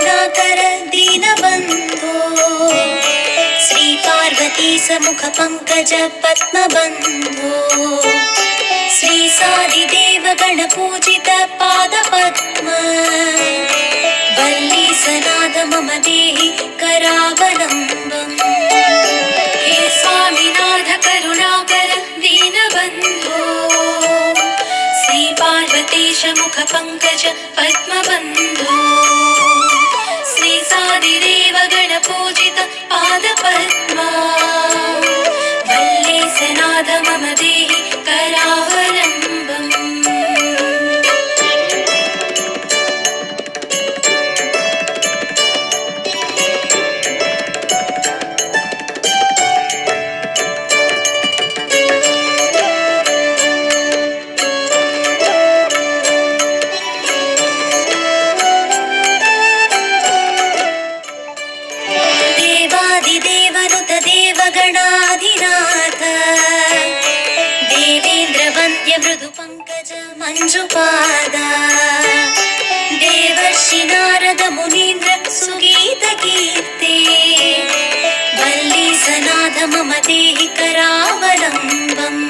करुणाकर दीनबन्धो श्रीपार्वती समुख पंकज पद्मबन्धो श्रीसादिदेव गणपूजित पादपद्म वल्लीसनाथ मम देहि करावलम्बम्। हे स्वामिनाथ करुणाकर दीनबन्धो श्रीपार्वतीश मुख पंकज पद्मबन्धो श्रीसादिदेव गणपूजित पादपद्मा वल्लीसनाथ मम देहि करावलम्बम्। देवगणाधिनाथ देवेन्द्र वन्द्य मृदु पंकज मंजुपाद देवर्षि नारद मुनीन्द्र सुगीत कीर्ते वल्लीसनाथ मम देहि करावलम्बम्।